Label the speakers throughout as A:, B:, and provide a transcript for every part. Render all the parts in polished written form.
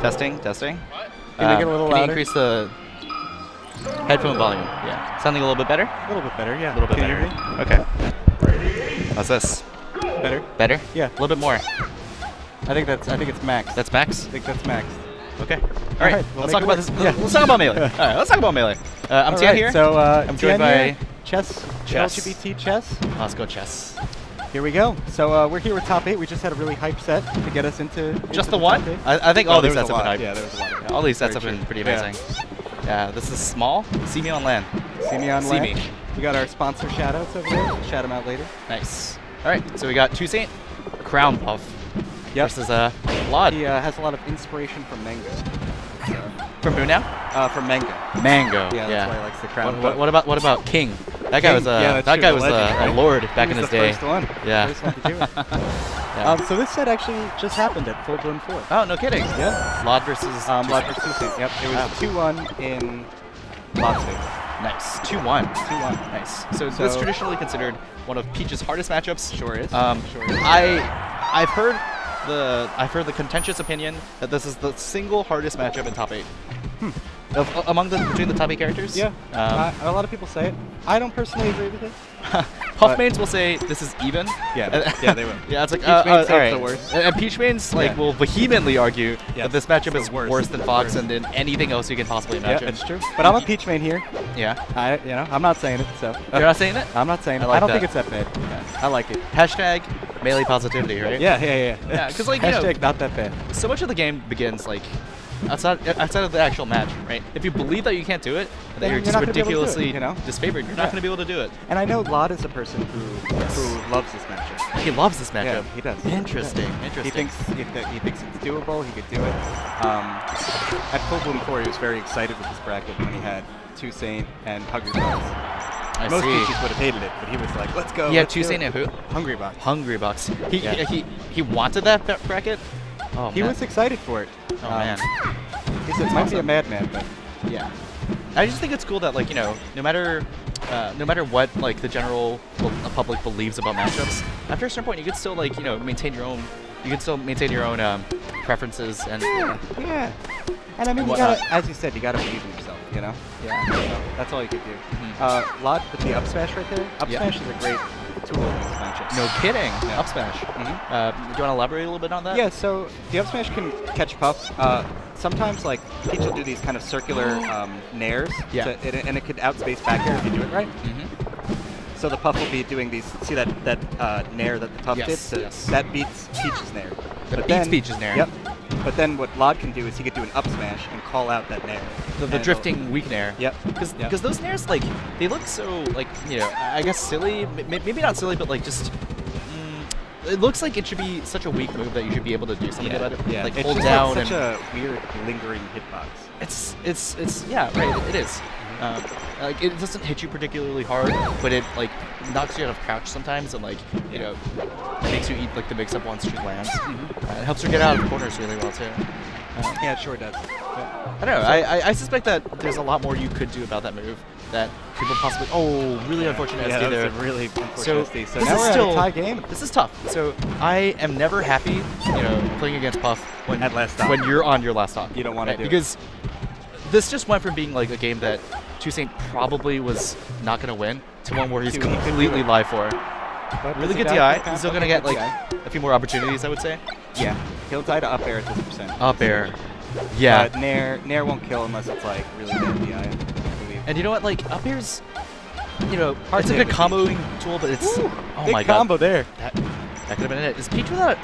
A: Testing, testing.
B: Can you make it a little
A: can you
B: louder?
A: increase the headphone volume? Yeah. Sounding a little bit better?
B: A little bit better, yeah.
A: A little bit
B: Can you
A: better.
B: hear me?
A: Okay. How's this?
B: Better?
A: Better?
B: Yeah.
A: A little bit more.
B: I think it's max.
A: That's max?
B: I think that's max.
A: Okay. All right.
B: we'll
A: Let's
B: make
A: talk
B: it
A: about
B: work.
A: this.
B: Yeah.
A: Let's talk about Melee. All right. Let's talk about Melee. I'm
B: All
A: Tian
B: right,
A: here.
B: So
A: I'm joined
B: Tian
A: by
B: here. Chess. LGBT chess.
A: Let's go chess.
B: Here we go. So we're here with top 8. We just had a really hype set to get us into
A: Just
B: into
A: the one?
B: top 8.
A: I think all these sets have been hype.
B: Yeah, there was a lot.
A: All these sets
B: Very
A: have been
B: true.
A: pretty
B: Yeah.
A: amazing. Yeah, this is small. See me on LAN.
B: See me on
A: See
B: LAN.
A: me.
B: We got our sponsor shoutouts over there. Shout them out later.
A: Nice. All right, so we got 2saint, Crown Puff
B: Yep.
A: versus lloD.
B: He has a lot of inspiration from Mango.
A: From who now?
B: From Mango.
A: Mango.
B: Yeah, that's why he likes the crown.
A: What about King? That guy
B: King,
A: was
B: yeah, that's
A: that
B: true,
A: guy
B: the
A: was
B: legend,
A: a
B: right?
A: lord back
B: He
A: in
B: was
A: his
B: the
A: day.
B: First one.
A: Yeah.
B: First one to do it.
A: Yeah.
B: So this set actually just happened at Full Blown 4.
A: Oh, no kidding.
B: Yeah.
A: lloD versus
B: lloD versus 2saint. Yep. It was 2-1 in lloD's favor.
A: Nice. 2-1.
B: 2-1.
A: Nice. So this is traditionally considered one of Peach's hardest matchups.
B: Sure is.
A: Sure is. I've heard the contentious opinion that this is the single hardest matchup in top 8. Between the top 8 characters.
B: Yeah. A lot of people say it. I don't personally agree with it.
A: Puff mains will say this is even.
B: Yeah, they will.
A: Yeah, it's like
B: Peach mains say
A: all
B: it's
A: right.
B: the worst.
A: And Peach mains will vehemently argue that this matchup is
B: worse.
A: worse than Fox and than anything else you can possibly
B: Yeah,
A: imagine.
B: it's true. But I'm a Peach main here.
A: Yeah.
B: I'm not saying it. So.
A: You're not saying it?
B: I'm not saying it.
A: I like
B: I don't
A: that.
B: think it's that bad.
A: Yeah.
B: I like it.
A: Hashtag melee positivity, right?
B: Yeah.
A: Yeah, because like
B: Hashtag not that bad.
A: so much of the game begins like outside of the actual match, right? If you believe that you can't do it, that
B: Then
A: you're
B: you're
A: just
B: not gonna be able to do it,
A: ridiculously
B: you know?
A: disfavored, you're not going to be able to do it.
B: And I know lloD is a person who loves this matchup.
A: He loves this matchup.
B: Yeah, he does.
A: Interesting.
B: He
A: Interesting.
B: thinks it's doable. He could do it. At Full Bloom 4, he was very excited with this bracket when he had 2saint and Hungry Box.
A: I
B: Most
A: see.
B: Peaches would have hated it, but he was like, "Let's go."
A: Yeah,
B: let's do
A: 2saint
B: it."
A: and who?
B: Hungry Box.
A: Hungry Box.
B: Yeah.
A: He wanted that bracket. Oh,
B: He
A: man.
B: was excited for it.
A: Oh man.
B: He said, "Might be a madman, but
A: Yeah. I just think it's cool that like no matter what like the general public believes about matchups, after a certain point you can still like maintain your own. You can still maintain your own preferences and
B: yeah." And I mean, you
A: whatnot.
B: gotta, as you said, you gotta believe in yourself. You know.
A: yeah.
B: So that's all you could do.
A: Mhm.
B: lloD with the up smash right there. Up
A: Yeah.
B: smash is a great tool in this matchup.
A: No kidding.
B: Yeah.
A: Up smash.
B: Mhm.
A: Do you want to elaborate a little bit on that?
B: Yeah, so the up smash can catch Puffs. Sometimes, like, Peach will do these kind of circular nairs,
A: Yeah.
B: and it could outspace back air if you do it right.
A: Mm-hmm.
B: So the Puff will be doing these, see that nair that the Puff
A: Yes,
B: did? So
A: yes.
B: that beats Peach's nair.
A: That beats Peach's nair.
B: Yep. But then what lloD can do is he could do an up smash and call out that nair.
A: The
B: And it'll-
A: drifting weak nair.
B: Yep.
A: Because those nairs like they look so like I guess silly. Maybe not silly, but like just. It looks like it should be such a weak move that you should be able to do something about it.
B: Yeah.
A: Like
B: It's
A: hold
B: just
A: down
B: like such
A: and.
B: a weird lingering hitbox.
A: It's yeah, right. It is. Like it doesn't hit you particularly hard, but it like knocks you out of crouch sometimes, and like makes you eat like the mix-up once she lands. It helps her get out of corners really well too.
B: Yeah, it sure does.
A: I don't know. I suspect that there's a lot more you could do about that move that people possibly. Oh, really unfortunate
B: Yeah,
A: SD
B: that
A: there.
B: was a really unfortunate
A: So
B: SD. So
A: this
B: now
A: is
B: we're
A: still
B: at a tie game.
A: This is tough. So I am never happy, playing against Puff when
B: At last stop.
A: when you're on your last stop.
B: You don't wanna do it.
A: because this just went from being like a game that 2saint probably was not going to win to one where he's
B: To he could do
A: completely
B: it.
A: live for.
B: But
A: Really
B: does
A: good
B: he
A: DI.
B: die?
A: He's still going to
B: Okay,
A: get like
B: DI.
A: a few more opportunities, I would say.
B: Yeah, he'll die to up air at this percent.
A: Up air. Yeah.
B: Nair won't kill unless it's like really bad DI, I believe.
A: And you know what? Like up air's,
B: Hard
A: it's
B: to
A: a
B: hit
A: good
B: with
A: comboing tool, but it's
B: Woo!
A: oh
B: Big
A: my god.
B: combo there.
A: That could have been it. Is Peach without?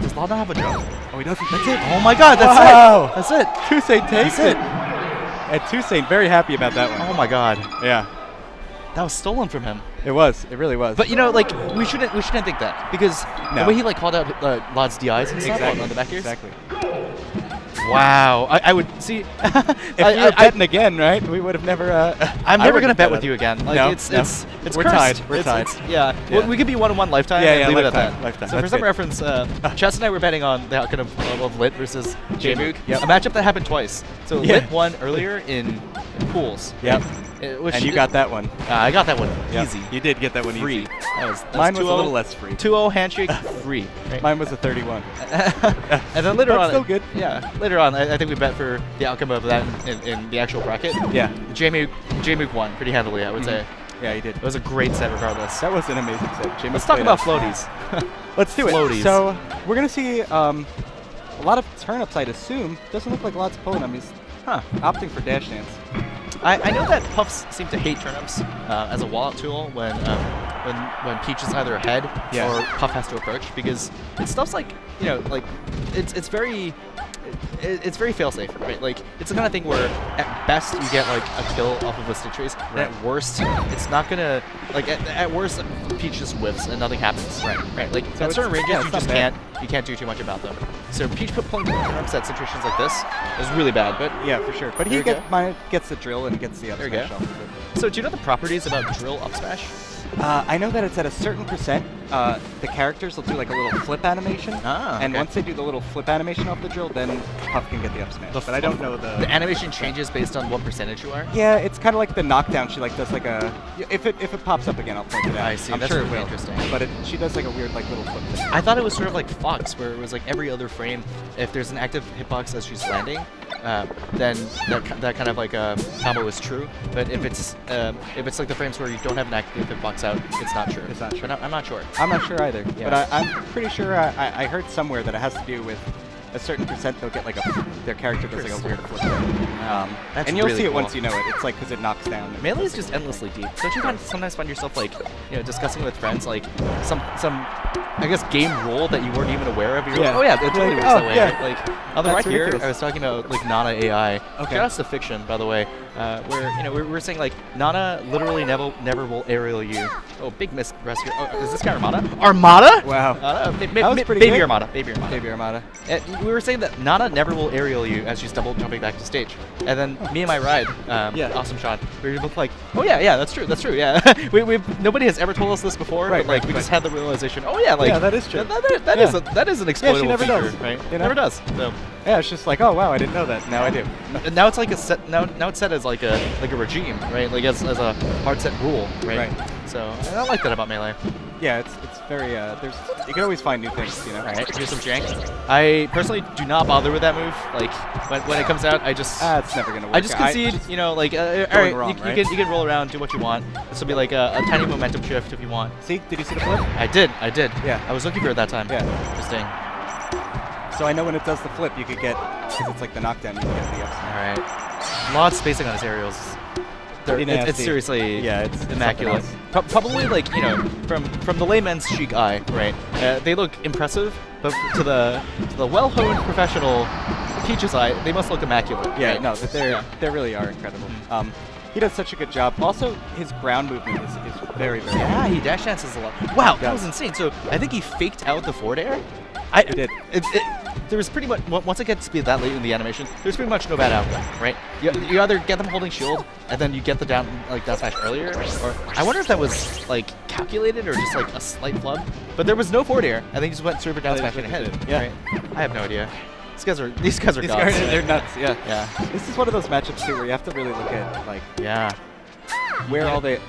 A: Does lloD not have a jump?
B: Oh, he doesn't. That's it.
A: Oh my god, that's
B: Wow.
A: it. That's it.
B: 2saint takes
A: That's
B: it. And 2saint very happy about that one.
A: Oh my god.
B: Yeah,
A: That was stolen from him.
B: it was. It really was.
A: But like we shouldn't think that because
B: No.
A: the way he like called out lloD's DIs and stuff
B: exactly
A: on the back airs.
B: Exactly.
A: Wow. I would see.
B: If you were betting again, right? We would have never.
A: I'm
B: I
A: never
B: wouldn't
A: gonna bet
B: bet
A: with
B: on
A: you
B: it.
A: again. Like
B: No,
A: it's
B: no.
A: cursed.
B: We're tied. We're
A: It's-
B: tied.
A: yeah.
B: Yeah.
A: Well, we could be 1-on-1 lifetime.
B: Yeah,
A: and
B: yeah,
A: leave
B: lifetime,
A: it at that.
B: lifetime.
A: So for
B: That's
A: some
B: good.
A: reference, Chess and I were betting on the outcome of Lit versus Jmook.
B: Yep.
A: A matchup that happened twice. So
B: Yeah.
A: Lit won earlier in pools.
B: Yep. And you got that one.
A: I got that one
B: Yep.
A: easy.
B: You did get that one
A: Free.
B: easy.
A: That
B: Mine was a
A: 2-0.
B: little less free.
A: 2-0 handshake free. Right?
B: Mine was a 31.
A: And then later
B: That's
A: on,
B: still good.
A: Yeah, later on, I think we bet for the outcome of that in the actual bracket.
B: Yeah.
A: J-Mook won pretty handily, I would say.
B: Yeah, he did.
A: It was a great set regardless.
B: That was an amazing set. Jameis
A: Let's talk
B: played
A: about
B: us.
A: floaties.
B: Let's do it.
A: Floaties.
B: So we're gonna see a lot of turnips, I'd assume. Doesn't look like lots of pulling them. He's opting for dash dance.
A: I know that Puffs seem to hate turnips as a wall-out tool when Peach is either ahead or Puff has to approach, because stuff's like, you know, like it's very fail-safe, right? Like, it's the kind of thing where at best you get like a kill off of a stitch race, and at worst it's not gonna, like, at worst Peach just whiffs and nothing happens. Right. Like,
B: So
A: at certain ranges
B: yeah,
A: you just can't do too much about them. So Peach pulling turnips at situations like this is really bad. But
B: yeah, for sure. But he gets the drill and gets the up smash off of it.
A: So do you know the properties about drill up smash?
B: I know that it's at a certain percent. The characters will do like a little flip animation, and once they do the little flip animation off the drill, then Puff can get the up smash. But I don't know the
A: animation changes based on what percentage you are.
B: Yeah, it's kind of like the knockdown. She like does like a if it pops up again, I'll point it out.
A: I see.
B: I'm
A: That's
B: sure
A: really
B: it will.
A: interesting.
B: But she does like a weird like little flip thing.
A: I thought it was sort of like Fox, where it was like every other frame, if there's an active hitbox as she's landing, then that kind of like combo is true. But if it's like the frames where you don't have an active hitbox out, it's not true.
B: It's not true.
A: But I'm not sure.
B: I'm not sure either.
A: Yeah.
B: But I'm pretty sure I heard somewhere that it has to do with a certain percent. They'll get like their character does like a weird flip. And you'll
A: really
B: see it
A: cool.
B: once you know it. It's like because it knocks down.
A: Melee is just endlessly deep. Don't you sometimes find yourself like, you know, discussing with friends like some I guess game rule that you weren't even aware of? You're like, oh yeah, it totally works that way.
B: yeah.
A: Right? Like on the
B: That's
A: right here,
B: ridiculous.
A: I was talking about like Nana AI.
B: Okay.
A: Shout out to Fiction, by the way, where, you know, we're saying like Nana literally never will aerial you. Oh, big miss rest here. Oh, is this guy Armada? Armada?
B: Wow.
A: That
B: was pretty
A: baby
B: good.
A: Armada. Baby Armada.
B: Baby Armada.
A: We were saying that Nana never will aerial you as she's double jumping back to stage. And then me and my ride, awesome shot, we were both like, oh yeah, that's true, yeah. Nobody has ever told us this before, but like we just had the realization, oh yeah, like
B: yeah, that is true.
A: That is an exploitable
B: never
A: feature,
B: does.
A: right?
B: You know?
A: Never does. So
B: Yeah, it's just like, oh wow, I didn't know that. Now I do.
A: now it's like a set. Now it's set as like a regime, right? Like as a hard set rule, right? So I like that about Melee.
B: Yeah, it's very you can always find new things, you know.
A: All right, here's some jank. I personally do not bother with that move. Like when it comes out, I just
B: it's never gonna work.
A: I just concede. You know, like all right,
B: wrong,
A: you can roll around, do what you want. This will be like a tiny momentum shift if you want.
B: See, did you see the flip?
A: I did.
B: Yeah.
A: I was looking for it that time.
B: Yeah.
A: Interesting.
B: So I know when it does the flip, you could get, because it's like the knockdown, you can get the upside.
A: All right. Lot spacing on his aerials. It's seriously
B: it's
A: immaculate. Probably like, you know, from the layman's chic eye, right? They look impressive, but to the well-honed professional Peach's eye, they must look immaculate.
B: Yeah,
A: right?
B: no, they really are incredible. He does such a good job. Also, his ground movement is very, very
A: Yeah,
B: good.
A: he dash dances a lot. Wow, that was insane. So I think he faked out the forward air.
B: He did.
A: There was pretty much, once it gets to be that late in the animation, there's pretty much no bad outcome, right? You either get them holding shield, and then you get the down smash earlier, or I wonder if that was like calculated or just like a slight flub. But there was no forward air, and they just went server down smash ahead.
B: Yeah.
A: Right? I have no idea. These guys are gods.
B: They're nuts. Yeah.
A: Yeah.
B: This is one of those matchups too where you have to really look at like where all the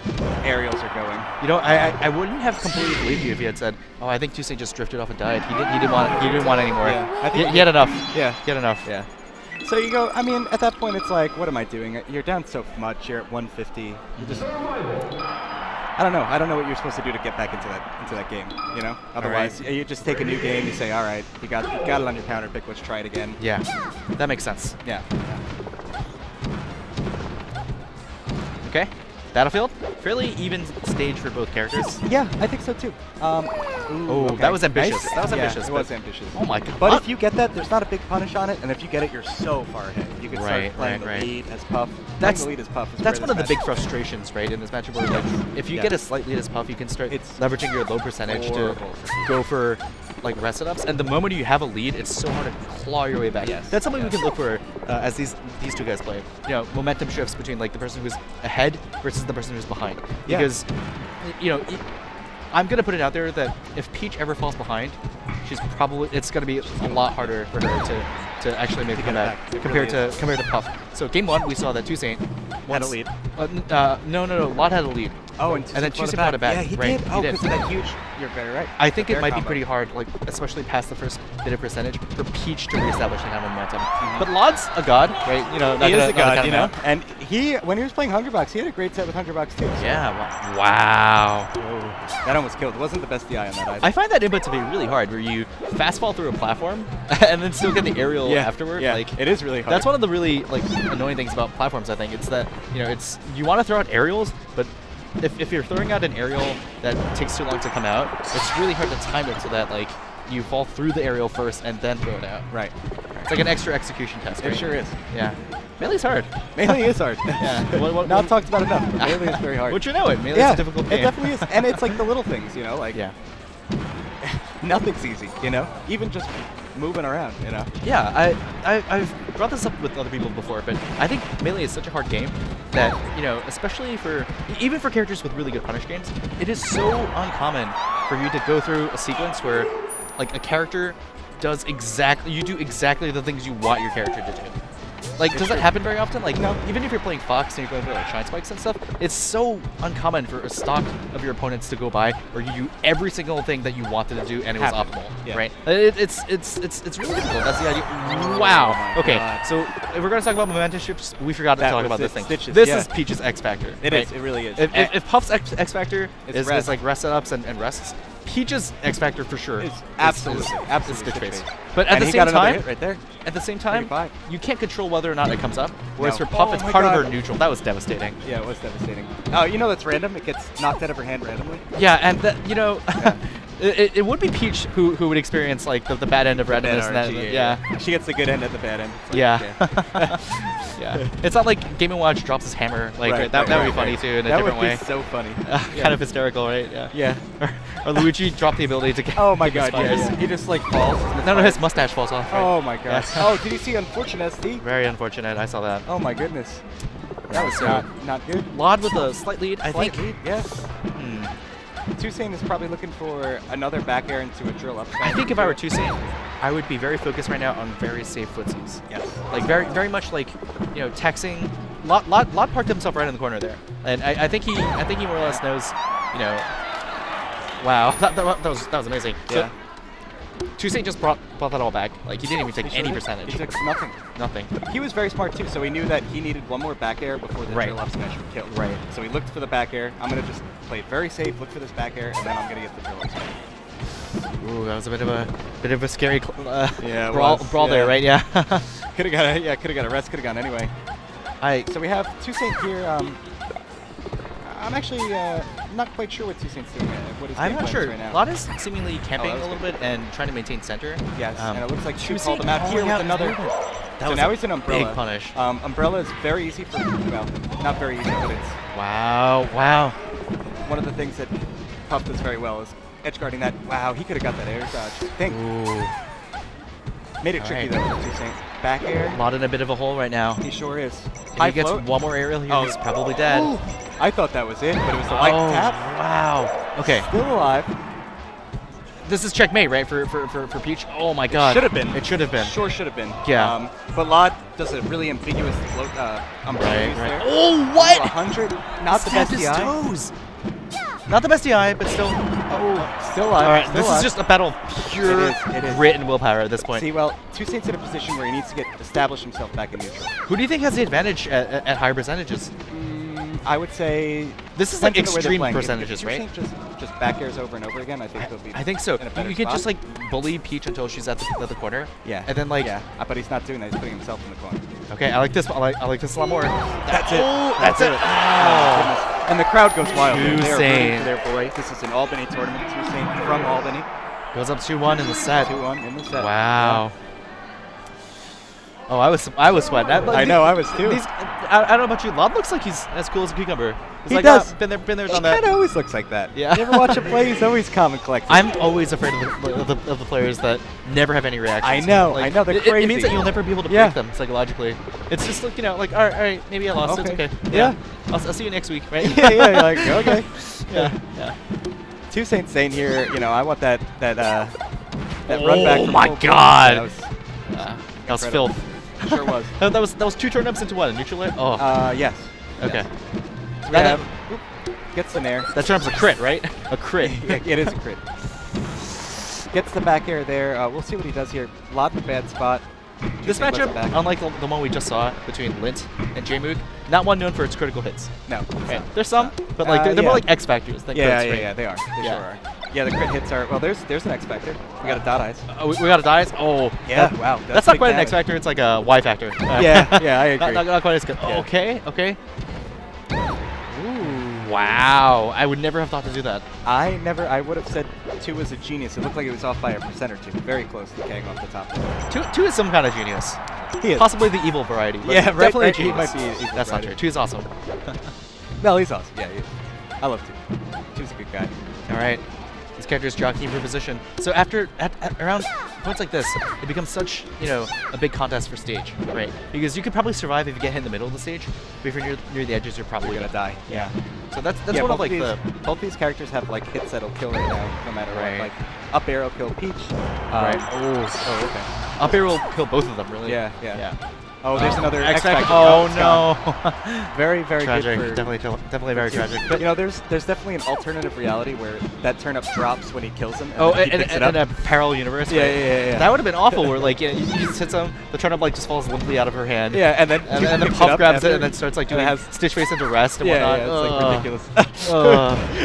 B: aerials are going.
A: You know, I wouldn't have completely believed you if you had said, "Oh, I think 2saint just drifted off and died. He didn't want any more.
B: Yeah, I think
A: he had enough.
B: Yeah,
A: he had enough.
B: Yeah. So you go. I mean, at that point, it's like, what am I doing? You're down so much. You're at 150. You just. I don't know. I don't know what you're supposed to do to get back into that game. You know. Otherwise, you just take a new game. You say, all right, you got it on your counter pick. Let's try it again.
A: Yeah, that makes sense.
B: Yeah.
A: Okay. Battlefield, fairly even stage for both characters.
B: Yeah, I think so too.
A: Okay. That was ambitious.
B: Nice.
A: That was ambitious.
B: It was ambitious.
A: Oh my god.
B: But if you get that, there's not a big punish on it, and if you get it, you're so far ahead. You can start playing the lead as Puff.
A: That's
B: the lead as Puff.
A: That's one of the big frustrations, right, in this matchup where like if you get a slight lead as Puff, you can start leveraging your low percentage to go for like rest setups, and the moment you have a lead, it's so hard to claw your way back.
B: Yes.
A: That's something we can look for as these two guys play. You know, momentum shifts between like the person who's ahead versus the person who's behind. Because, you know, I'm gonna put it out there that if Peach ever falls behind, it's gonna be a lot harder for her to actually make a comeback compared to Puff. So game one, we saw that 2saint
B: Had a lead.
A: No, lloD had a lead.
B: Oh, and
A: then 2saint brought it back.
B: Yeah, he
A: right,
B: did. Oh,
A: he did.
B: because of that huge. You're very right.
A: I think it might be
B: combo.
A: pretty hard, like especially past the first bit of percentage, for Peach to reestablish that kind of momentum. But lloD's a god, right? You know,
B: He is a god, you know. And when he was playing Hungrybox, he had a great set with Hungrybox too. So.
A: Yeah. Wow.
B: Whoa. That almost killed. It wasn't the best DI on that either.
A: I find that input to be really hard, where you fast fall through a platform and then still get the aerial afterward.
B: Yeah,
A: like,
B: it is really hard.
A: That's one of the really annoying things about platforms. I think it's that you want to throw out aerials, but if you're throwing out an aerial that takes too long to come out, it's really hard to time it so that you fall through the aerial first and then throw it out.
B: Right.
A: It's like an extra execution test. Right?
B: It sure is.
A: Yeah. Melee's hard.
B: Melee is hard.
A: Yeah.
B: Not talked about enough. Melee is very hard.
A: Would you know it? Melee's a difficult game.
B: It definitely is. And it's like the little things, you know, like nothing's easy, you know? Even just moving around, you know?
A: Yeah, I've brought this up with other people before, but I think Melee is such a hard game that, especially even for characters with really good punish games, it is so uncommon for you to go through a sequence where a character does you do exactly the things you want your character to do. Does that happen very often?
B: No.
A: Even if you're playing Fox and you're going for shine spikes and stuff, it's so uncommon for a stock of your opponents to go by where you do every single thing that you wanted to do and it was optimal, right? It's really difficult. That's the idea. Wow. Okay,
B: God.
A: so if we're going to talk about momentum shifts, we forgot to talk about this thing.
B: Stitches,
A: this is Peach's X Factor.
B: It
A: right?
B: is. It really is.
A: If Puff's X Factor is
B: rest.
A: like rest setups and rests, Peach's X Factor for sure
B: is absolutely
A: stitch
B: face.
A: base. But at
B: And
A: the
B: he
A: same
B: got another
A: time,
B: hit right there.
A: At the same time,
B: 35.
A: you can't control whether or not it comes up. Whereas
B: No.
A: for Puff,
B: Oh
A: it's
B: my
A: part
B: God.
A: of her neutral. That was devastating.
B: Yeah, it was devastating. Oh, you know that's random? It gets knocked out of her hand randomly?
A: Yeah, and it would be Peach who would experience the bad end of randomness. And that, yeah.
B: She gets the good end at the bad end. It's
A: Yeah. It's not like Game & Watch drops his hammer. That would be funny too in a different way.
B: That would be so funny.
A: Kind of hysterical, right? Yeah.
B: Yeah.
A: Or Luigi dropped the ability to get.
B: Oh my God! Yeah. He just falls.
A: No, his mustache falls off. Right?
B: Oh my God!
A: Yeah.
B: Oh, did you see unfortunate SD?
A: Very unfortunate. I saw that.
B: Oh my goodness. That was
A: So-
B: not good.
A: lloD with a slight lead, I think.
B: Lead, yes. 2saint is probably looking for another back air into a drill upside.
A: I think if I were 2saint, I would be very focused right now on very safe footsies.
B: Yes.
A: Very much texting. lloD parked himself right in the corner there, and I think he more or less knows, Wow, that was amazing.
B: Yeah.
A: So, 2saint just brought that all back. He didn't even take any percentage.
B: He took nothing.
A: Nothing.
B: He was very smart too, so he knew that he needed one more back air before the drill up smash would kill.
A: Right.
B: So he looked for the back air. I'm gonna just play it very safe, look for this back air, and then I'm gonna get the drill up smash.
A: Ooh, that was a bit of a scary brawl there, right? Yeah.
B: Could have got a rest. Could have gone anyway. So we have 2saint here. I'm actually not quite sure what 2saint's doing. What his
A: I'm
B: game
A: not
B: plan
A: sure.
B: is right now.
A: lloD is seemingly camping
B: that
A: a
B: was
A: little bit and trying to maintain center.
B: Yes, and it looks like 2
A: 2saint
B: called him out here with another. So now he's in Umbrella.
A: Big punish.
B: Umbrella is very easy for, well, not very easy, but it's
A: Wow.
B: one of the things that Puff does very well is edge guarding that. Wow, he could have got that air dodge.
A: Ooh.
B: Made it tricky though for 2saint. Back air.
A: lloD in a bit of a hole right now.
B: He sure is.
A: If
B: High
A: he gets
B: float.
A: one more aerial here,
B: Oh.
A: he's probably dead.
B: Ooh. I thought that was it, but it was the light tap.
A: Wow. Okay.
B: Still alive.
A: This is checkmate, right, for Peach? Oh my God.
B: Should have been.
A: It should have been.
B: Sure should have been.
A: Yeah.
B: But lloD does a really ambiguous float umbrella use there.
A: Oh, what?
B: 100. Not the best DI.
A: Toes. Not the best DI, but still. Oh.
B: Still alive.
A: All right,
B: still
A: this
B: alive.
A: is just a battle of pure
B: It is.
A: grit and willpower at this point.
B: See, well, 2saint's in a position where he needs to establish himself back in neutral.
A: Who do you think has the advantage at higher percentages?
B: I would say
A: This is
B: depends
A: like
B: on the way they're
A: extreme
B: playing.
A: percentages,
B: if
A: right?
B: 2saint just back airs over and over again, I think they'll be.
A: I think so.
B: In a better
A: You can just
B: spot.
A: bully Peach until she's at the corner.
B: Yeah.
A: And then
B: but he's not doing that. He's putting himself in the corner.
A: Okay, I like this. I like this a lot more.
B: That's it.
A: That's it.
B: Oh, goodness. And the crowd goes wild. They are rooting
A: 2saint.
B: for their boy. This is an Albany tournament. 2saint from Albany.
A: Goes up 2-1 in the set.
B: 2-1 in the set.
A: Wow. Oh, I was sweating.
B: I know, I was too.
A: I don't know about you. lloD looks like he's as cool as a cucumber. He's
B: He does.
A: Been there,
B: He
A: done that.
B: kind of always looks like that.
A: Yeah.
B: You ever watch him play? He's always calm and collected.
A: I'm always afraid of the players that never have any reactions.
B: I know, they're
A: It
B: crazy.
A: means that you'll never be able to break them psychologically. It's just all right, maybe I lost.
B: Okay.
A: It's okay.
B: Yeah.
A: I'll see you next week, right?
B: yeah, you're like, okay.
A: Yeah.
B: 2saint saying here, I want that run back.
A: Oh
B: from
A: my
B: full
A: God.
B: field.
A: That was
B: incredible.
A: filth.
B: Sure was.
A: that was 2 turn-ups into what? A neutral air? Oh.
B: Yes.
A: Okay.
B: So we have, gets the nair.
A: That turnup's a crit, right? A crit.
B: Yeah, it is a crit. Gets the back air there. We'll see what he does here. Lot in a bad spot.
A: This matchup, unlike the one we just saw between Lint and J-Moog, not one known for its critical hits.
B: No.
A: Okay. There's some, but like they're more like X factors than crits, right?
B: Yeah, they are. They sure are. Yeah, the crit hits are. Well, there's an X factor. We got a dot eyes.
A: We got a dice. Oh,
B: yeah. Wow.
A: That's not quite an X factor. It's like a Y factor.
B: Yeah, I agree.
A: Not quite as good.
B: Yeah.
A: Okay. Ooh, wow. I would never have thought to do that.
B: I would have said 2 was a genius. It looked like it was off by a percent or 2. Very close to Kang off the top.
A: 2 is some kind of genius.
B: He is.
A: Possibly the evil variety.
B: Yeah, right.
A: Definitely a
B: He
A: genius.
B: might be evil
A: That's
B: variety.
A: not true. 2 is awesome.
B: No, he's awesome. Yeah, he is. I love 2. 2's a good guy.
A: All right. These characters jockeying for position. So after around points like this, it becomes such a big contest for stage, right? Because you could probably survive if you get hit in the middle of the stage, but if you're near the edges, you're probably
B: gonna die. Yeah.
A: So that's one of like
B: both these characters have like hits that'll kill right now, no matter what. Like up air will kill Peach.
A: Right.
B: Oh, okay.
A: Up air will kill both of them, really.
B: Yeah. Oh, there's another
A: X
B: X factor.
A: Oh no.
B: Very
A: tragic.
B: good for
A: Definitely very tragic.
B: But there's definitely an alternative reality where that turnip drops when he kills him.
A: And a parallel universe.
B: Yeah,
A: right?
B: yeah.
A: That would have been awful. Where like you just hit some, the turnip like just falls limply out of her hand.
B: Yeah, and then
A: Puff grabs it and then starts like doing Stitch Face into rest and whatnot.
B: Yeah, it's like ridiculous.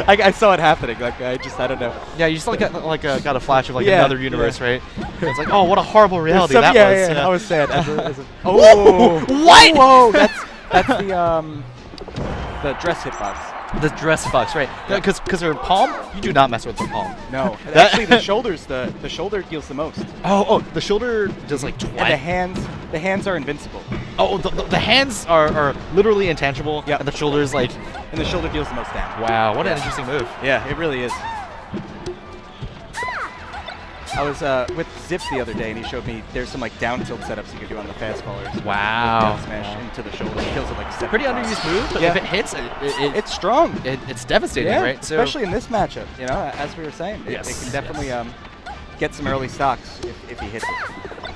B: I saw it happening. Like I don't know.
A: Yeah, you just got a flash of like another universe, right? It's like, oh, what a horrible reality that was.
B: Yeah, I was sad. What? Whoa! That's the dress hitbox.
A: The dress hitbox, right? Because her palm, you do not mess with the palm.
B: No, actually the shoulders, the shoulder deals the most.
A: Oh, the shoulder does like 20.
B: And the hands are invincible.
A: Oh, the hands are literally intangible.
B: Yeah.
A: And the shoulders like.
B: And the shoulder deals the most damage.
A: Wow, what an interesting move.
B: Yeah, it really is. I was with Zip the other day, and he showed me there's some like down tilt setups you can do on the fast fallers.
A: Wow.
B: Down smash into the shoulder. It kills it like 7.
A: Pretty underused move, but if it hits,
B: it's strong.
A: It's devastating, right? So
B: especially in this matchup, as we were saying. It can definitely get some early stocks if he hits it.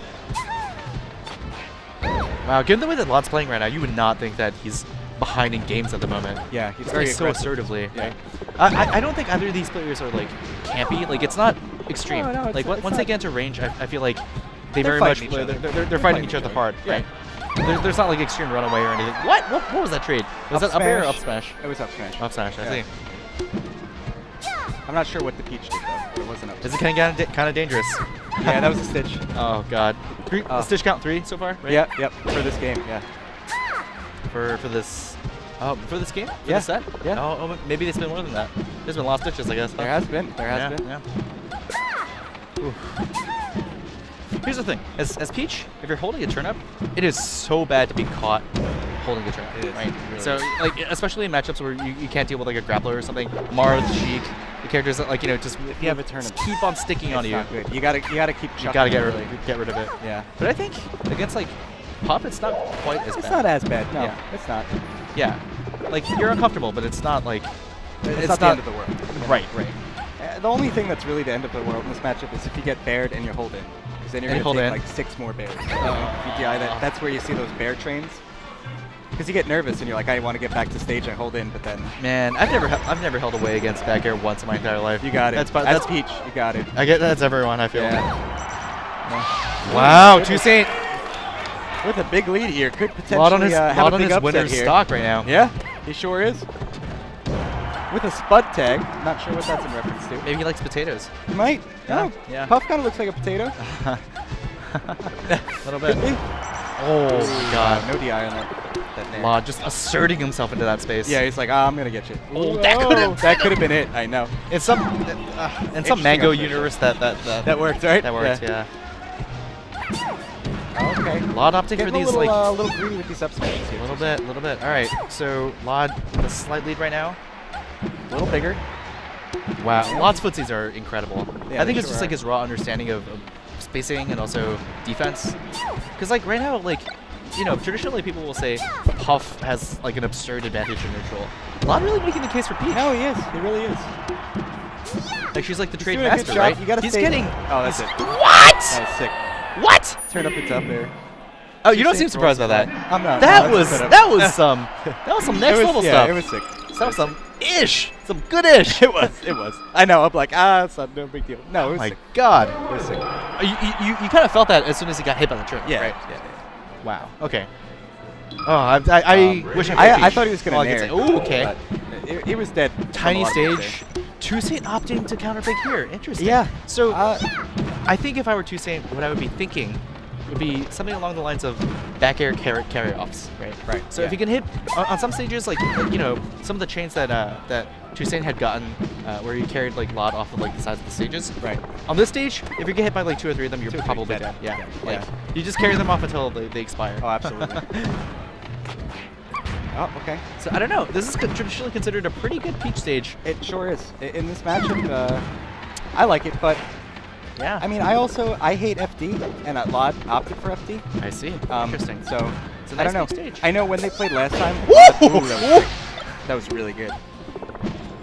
A: Wow, given the way that lloD's playing right now, you would not think that he's behind in games at the moment.
B: Yeah, he's
A: very
B: very
A: so assertively.
B: Yeah.
A: I don't think either of these players are like campy. Like it's not extreme.
B: No,
A: like once they get into range, I feel like
B: they're
A: very much
B: they're
A: fighting each other hard. Right. There's not like extreme runaway or anything. What was that trade? Was that up air or up smash?
B: It was up smash.
A: Up smash. I see.
B: I'm not sure what the Peach did though. But it wasn't up.
A: Is it kind of dangerous?
B: Yeah, that was a Stitch.
A: Oh god. Stitch count 3 so far, right?
B: Yep. For this game, yeah.
A: For this. Oh, for this game? For
B: this
A: set?
B: Yeah.
A: Oh, maybe it's been more than that. There's been a lot of Stitches, I guess.
B: There has been.
A: Yeah. Here's the thing. As Peach, if you're holding a turnip, it is so bad to be caught holding a turnip.
B: It is.
A: Right?
B: Really
A: so, like, especially in matchups where you can't deal with, like, a grappler or something, Marth, Sheik, the characters that, like, just
B: if you have a turnip,
A: keep on sticking on you.
B: Not good. You gotta keep chucking.
A: You gotta get rid of it.
B: Yeah.
A: But I think against, like, Puff, it's not quite as bad.
B: It's not as bad. No,
A: Yeah.
B: it's not.
A: Yeah. Like, you're uncomfortable, but it's not, like...
B: It's not the end of the world.
A: Right.
B: The only thing that's really the end of the world in this matchup is if you get bared and you hold in. Because then you're going to take like 6 more bears. If you DI that, that's where you see those bear trains. Because you get nervous and you're like, I want to get back to stage, I hold in, but then...
A: Man, I've never held away against back air once in my entire life.
B: You got it. That's Peach. You got it.
A: That's everyone, I feel.
B: Yeah.
A: Wow, 2saint.
B: With a big lead here. Could potentially have a big upset
A: winner's
B: here.
A: stock right now.
B: Yeah, he sure is. With a Spud tag. Not sure what that's in reference to.
A: Maybe he likes potatoes.
B: He might.
A: Yeah.
B: Puff kind of looks like a potato.
A: A little bit. Oh, God.
B: No DI on that nair.
A: lloD just asserting himself into that space.
B: Yeah, he's like, I'm going to get you.
A: Oh, that
B: could have been it. I know.
A: In some Mango universe, that
B: worked, right?
A: That worked, yeah.
B: Okay.
A: lloD opting for these, like...
B: a little greedy with these up smashes here.
A: A little bit. All right, so lloD, a slight lead right now.
B: A little bigger.
A: Wow, lloD's footsies are incredible.
B: Yeah,
A: I think it's just like his raw understanding of spacing and also defense. Because like right now, like, traditionally people will say Puff has like an absurd advantage in neutral. lloD really making the case for Peach.
B: No, he is. He really is.
A: Like she's like the trade
B: doing a good
A: master,
B: job.
A: right?
B: You gotta
A: He's
B: stay.
A: getting.
B: Oh, that's it.
A: What?
B: That was sick.
A: What?
B: Turn up its up there.
A: Oh, you don't seem surprised by that.
B: I'm not.
A: That
B: no,
A: was some next level stuff.
B: It was sick.
A: That was some good ish.
B: It was. I know. I'm like, it's not no big deal. No, it was
A: Oh my
B: sick.
A: God.
B: It was sick.
A: You kind of felt that as soon as he got hit by the turn,
B: Yeah.
A: right?
B: Yeah.
A: Wow. Okay. Oh, I wish I
B: thought he was gonna nair.
A: Oh, okay.
B: But it was dead.
A: Tiny stage. 2saint opting to counter fake here. Interesting.
B: Yeah.
A: So I think if I were 2saint, what I would be thinking would be something along the lines of back air carry offs, right?
B: Right.
A: So if you can hit on some stages, like some of the chains that 2saint had gotten, where you carried like lloD off of like the sides of the stages.
B: Right.
A: On this stage, if you get hit by like 2 or 3 of them, you're probably dead. Yeah. Like you just carry them off until they expire.
B: Oh, absolutely. Oh, okay.
A: So I don't know. This is traditionally considered a pretty good Peach stage.
B: It sure is. In this matchup, I like it, but
A: yeah.
B: I mean, I hate FD, and lloD opted for FD.
A: I see. Interesting.
B: So
A: it's a nice
B: I don't know.
A: stage.
B: I know when they played last time. That was really good.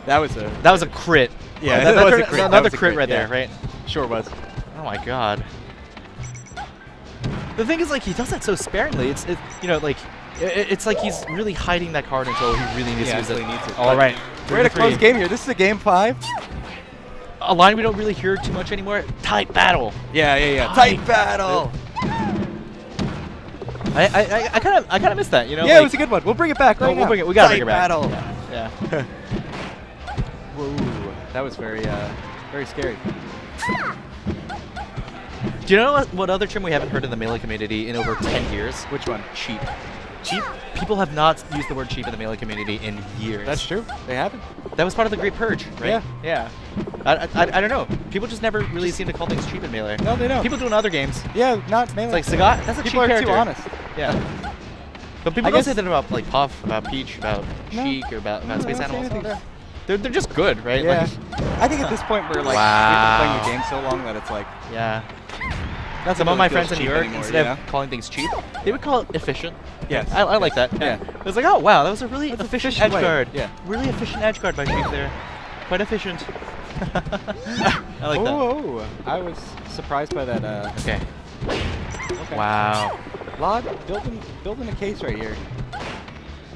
B: That was a
A: crit.
B: Yeah,
A: that
B: was
A: turned
B: a crit.
A: another crit right there, right?
B: Sure was.
A: Oh my God. The thing is, like, he does that so sparingly. It's like he's really hiding that card until he really needs to use it. All right.
B: We're in a close game here. This is a game 5.
A: A line we don't really hear too much anymore. Tight battle.
B: Yeah. Tight battle.
A: I kind of miss that,
B: Yeah, it was a good one. We'll bring it back right now.
A: We'll bring it. We gotta
B: Tight
A: bring it back.
B: battle.
A: Yeah.
B: Whoa, that was very scary.
A: Do you know what other term we haven't heard in the Melee community in over 10 years?
B: Which one?
A: Cheap.
B: Cheap?
A: People have not used the word cheap in the Melee community in years.
B: That's true. They haven't.
A: That was part of the Great Purge, right?
B: Yeah.
A: I don't know. People just never really seem to call things cheap in Melee.
B: No, they don't.
A: People do in other games.
B: Yeah, not Melee.
A: It's like Sagat, that's a
B: people
A: cheap
B: are
A: character.
B: too honest.
A: Yeah. But people don't say that about like Puff, about Peach, about Sheik, or about Space Animals. They're just good, right?
B: Yeah.
A: Like,
B: I think at this point we're like
A: Wow.
B: we've been playing the game so long that it's like
A: yeah.
B: Some
A: Some of my friends in New York, instead of calling things cheap, they would call it efficient.
B: Yes.
A: I like that.
B: Yeah.
A: It was like, oh wow, that was a really efficient edge
B: way.
A: guard.
B: Yeah.
A: Really efficient edge guard by Sheik there. Quite efficient. I like that.
B: Oh, I was surprised by that.
A: Okay.
B: Okay.
A: Wow.
B: lloD building a case right here.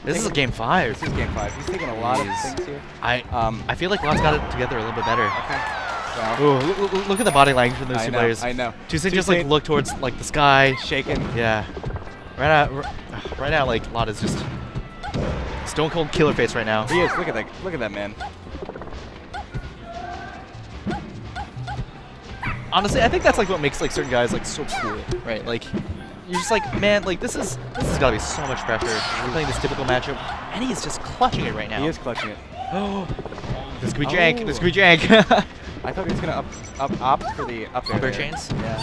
A: This is a game 5.
B: This is game 5. He's taking a lot of things here.
A: I feel like lloD's got it together a little bit better.
B: Okay. Wow.
A: Ooh, look at the body language from those two players.
B: I know.
A: 2saint just like look towards like the sky.
B: Shaking.
A: Yeah. Right now, like lloD is just stone cold killer face right now.
B: He is. Look at that man.
A: Honestly, I think that's like what makes like certain guys like so cool, right? Like you're just like, man, like this has gotta be so much pressure. We're playing this typical matchup, and he's just clutching it right now.
B: He is clutching it.
A: Oh, this could be jank. This could be jank.
B: I thought he was gonna opt for the up air.
A: Up air chains?
B: Yeah.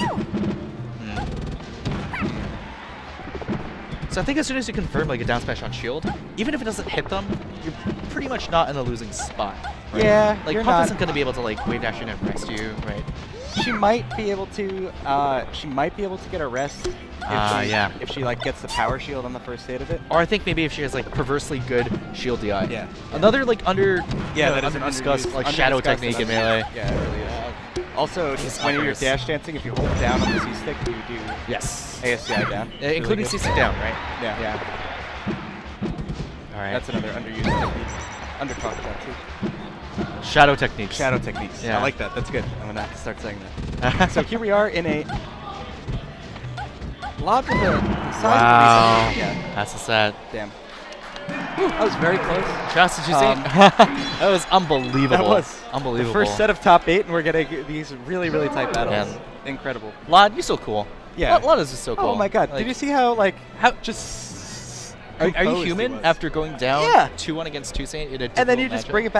A: So I think as soon as you confirm like a down smash on shield, even if it doesn't hit them, you're pretty much not in a losing spot. Right?
B: Yeah.
A: Like
B: you're
A: Puff
B: not.
A: isn't gonna be able to like wave dash in and rest you, right?
B: She might be able to. She might be able to get a rest. If she like gets the power shield on the first hit of it.
A: Or I think maybe if she has like perversely good shield DI.
B: Yeah.
A: Another like
B: that is an
A: discussed like shadow technique in Melee.
B: Yeah, it really is. Also, when you're dash dancing, if you hold down on the C stick, you do ASCI down.
A: Including C stick down, right?
B: Yeah.
A: All right.
B: That's another underused technique. Under-talked about too.
A: Shadow techniques.
B: Shadow techniques.
A: Yeah.
B: I like that. That's good. I'm gonna have to start saying that. So here we are in a lloD with the size
A: wow.
B: of the yeah.
A: That's a set.
B: Damn. That was very close.
A: Just did you see? That was unbelievable.
B: That was
A: unbelievable.
B: The first set of top 8, and we're getting these really, really tight battles.
A: Man.
B: Incredible.
A: lloD, you're so cool.
B: Yeah.
A: lloD is just so cool.
B: Oh my god.
A: Like,
B: did you see how just
A: are you human after going down 2-1 against 2saint in a
B: and then you
A: difficult
B: just
A: matchup?
B: bring it back?